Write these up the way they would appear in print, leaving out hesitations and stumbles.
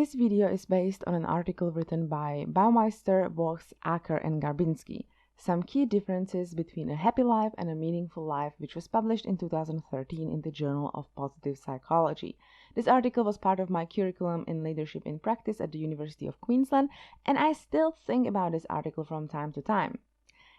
This video is based on an article written by Baumeister, Voss, Acker, and Garbinsky, Some Key Differences Between a Happy Life and a Meaningful Life, which was published in 2013 in the Journal of Positive Psychology. This article was part of my curriculum in Leadership in Practice at the University of Queensland, and I still think about this article from time to time.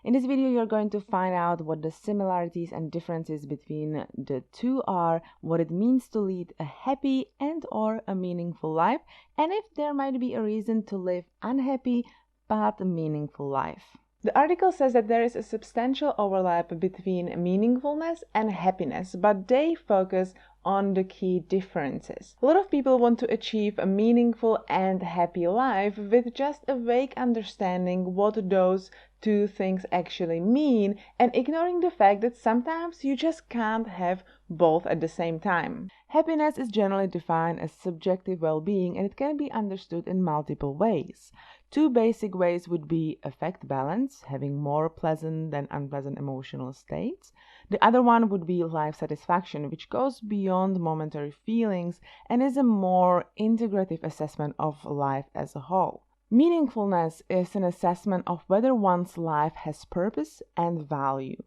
In this video, you're going to find out what the similarities and differences between the two are, what it means to lead a happy and/or a meaningful life, and if there might be a reason to live unhappy but a meaningful life. The article says that there is a substantial overlap between meaningfulness and happiness, but they focus on the key differences. A lot of people want to achieve a meaningful and happy life with just a vague understanding what those two things actually mean, and ignoring the fact that sometimes you just can't have both at the same time. Happiness is generally defined as subjective well-being, and it can be understood in multiple ways. Two basic ways would be affect balance, having more pleasant than unpleasant emotional states. The other one would be life satisfaction, which goes beyond momentary feelings and is a more integrative assessment of life as a whole. Meaningfulness is an assessment of whether one's life has purpose and value.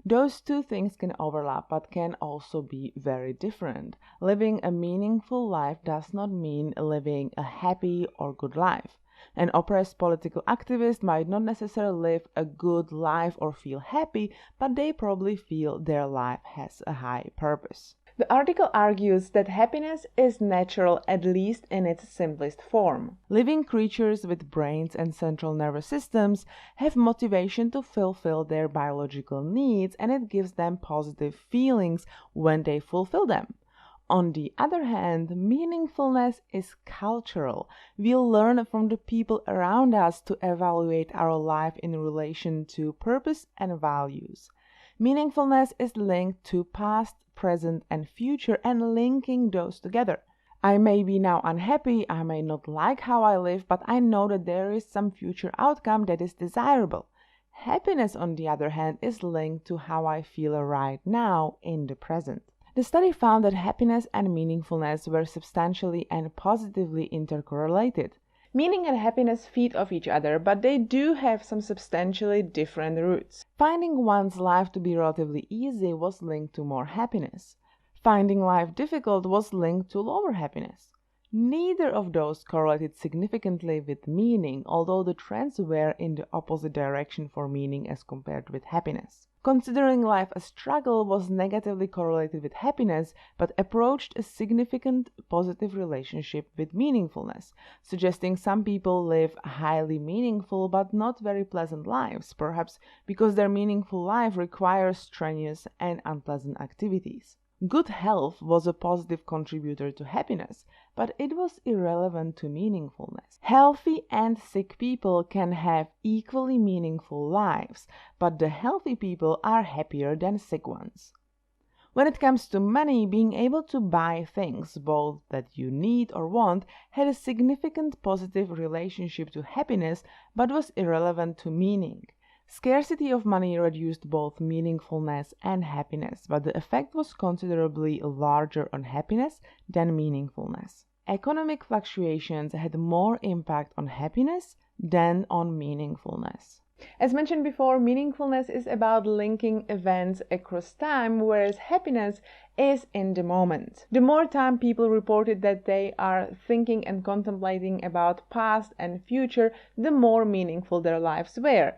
Those two things can overlap but can also be very different. Living a meaningful life does not mean living a happy or good life. An oppressed political activist might not necessarily live a good life or feel happy, but they probably feel their life has a high purpose. The article argues that happiness is natural, at least in its simplest form. Living creatures with brains and central nervous systems have motivation to fulfill their biological needs, and it gives them positive feelings when they fulfill them. On the other hand, meaningfulness is cultural. We learn from the people around us to evaluate our life in relation to purpose and values. Meaningfulness is linked to past, present, and future, and linking those together. I may be now unhappy, I may not like how I live, but I know that there is some future outcome that is desirable. Happiness, on the other hand, is linked to how I feel right now in the present. The study found that happiness and meaningfulness were substantially and positively intercorrelated. Meaning and happiness feed off each other, but they do have some substantially different roots. Finding one's life to be relatively easy was linked to more happiness. Finding life difficult was linked to lower happiness. Neither of those correlated significantly with meaning, although the trends were in the opposite direction for meaning as compared with happiness. Considering life a struggle was negatively correlated with happiness, but approached a significant positive relationship with meaningfulness, suggesting some people live highly meaningful but not very pleasant lives, perhaps because their meaningful life requires strenuous and unpleasant activities. Good health was a positive contributor to happiness, but it was irrelevant to meaningfulness. Healthy and sick people can have equally meaningful lives, but the healthy people are happier than sick ones. When it comes to money, being able to buy things, both that you need or want, had a significant positive relationship to happiness, but was irrelevant to meaning. Scarcity of money reduced both meaningfulness and happiness, but the effect was considerably larger on happiness than meaningfulness. Economic fluctuations had more impact on happiness than on meaningfulness. As mentioned before, meaningfulness is about linking events across time, whereas happiness is in the moment. The more time people reported that they are thinking and contemplating about past and future, the more meaningful their lives were,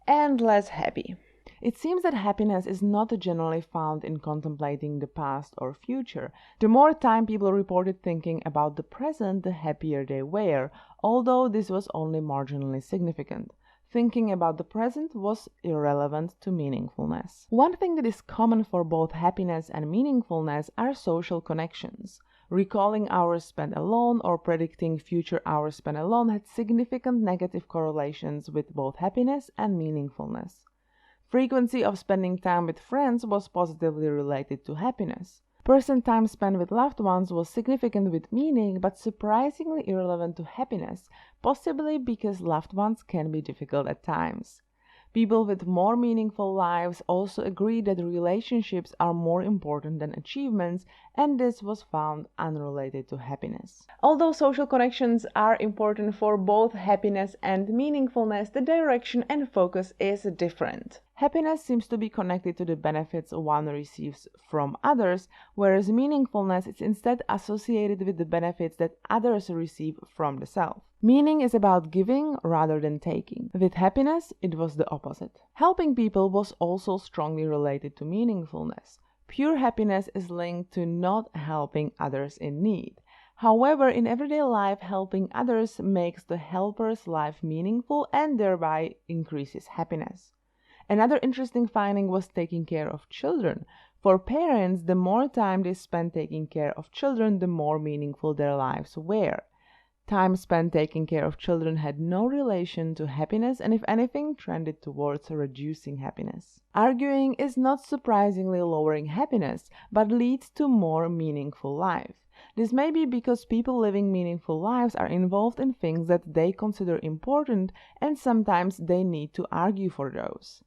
and less happy. It seems that happiness is not generally found in contemplating the past or future. The more time people reported thinking about the present, the happier they were, although this was only marginally significant. Thinking about the present was irrelevant to meaningfulness. One thing that is common for both happiness and meaningfulness are social connections. Recalling hours spent alone or predicting future hours spent alone had significant negative correlations with both happiness and meaningfulness. Frequency of spending time with friends was positively related to happiness. Person time spent with loved ones was significant with meaning, but surprisingly irrelevant to happiness, possibly because loved ones can be difficult at times. People with more meaningful lives also agree that relationships are more important than achievements, and this was found unrelated to happiness. Although social connections are important for both happiness and meaningfulness, the direction and focus is different. Happiness seems to be connected to the benefits one receives from others, whereas meaningfulness is instead associated with the benefits that others receive from the self. Meaning is about giving rather than taking. With happiness, it was the opposite. Helping people was also strongly related to meaningfulness. Pure happiness is linked to not helping others in need. However, in everyday life, helping others makes the helper's life meaningful and thereby increases happiness. Another interesting finding was taking care of children. For parents, the more time they spent taking care of children, the more meaningful their lives were. Time spent taking care of children had no relation to happiness and, if anything, trended towards reducing happiness. Arguing is not surprisingly lowering happiness, but leads to more meaningful life. This may be because people living meaningful lives are involved in things that they consider important, and sometimes they need to argue for those.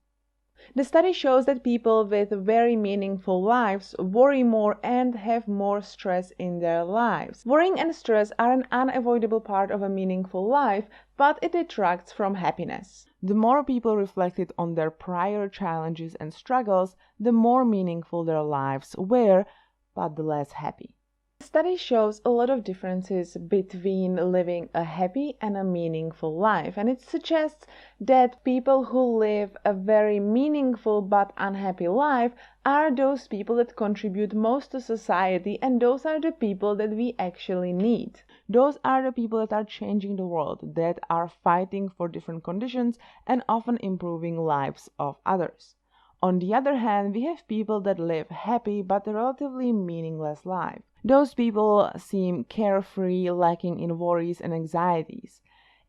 The study shows that people with very meaningful lives worry more and have more stress in their lives. Worrying and stress are an unavoidable part of a meaningful life, but it detracts from happiness. The more people reflected on their prior challenges and struggles, the more meaningful their lives were, but the less happy. The study shows a lot of differences between living a happy and a meaningful life, and it suggests that people who live a very meaningful but unhappy life are those people that contribute most to society, and those are the people that we actually need. Those are the people that are changing the world, that are fighting for different conditions and often improving lives of others. On the other hand, we have people that live happy but relatively meaningless lives. Those people seem carefree, lacking in worries and anxieties.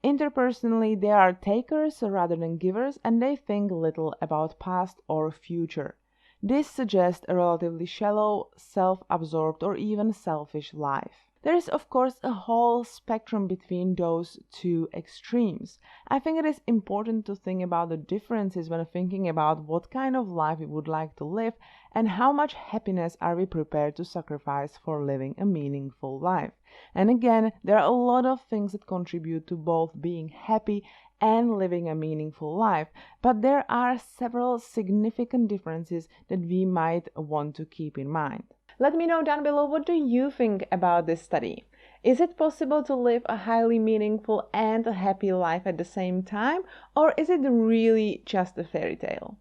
Interpersonally, they are takers rather than givers, and they think little about past or future. This suggests a relatively shallow, self-absorbed, or even selfish life. There is, of course, a whole spectrum between those two extremes. I think it is important to think about the differences when thinking about what kind of life we would like to live and how much happiness are we prepared to sacrifice for living a meaningful life. And again, there are a lot of things that contribute to both being happy and living a meaningful life, but there are several significant differences that we might want to keep in mind. Let me know down below, what do you think about this study? Is it possible to live a highly meaningful and a happy life at the same time, or is it really just a fairy tale?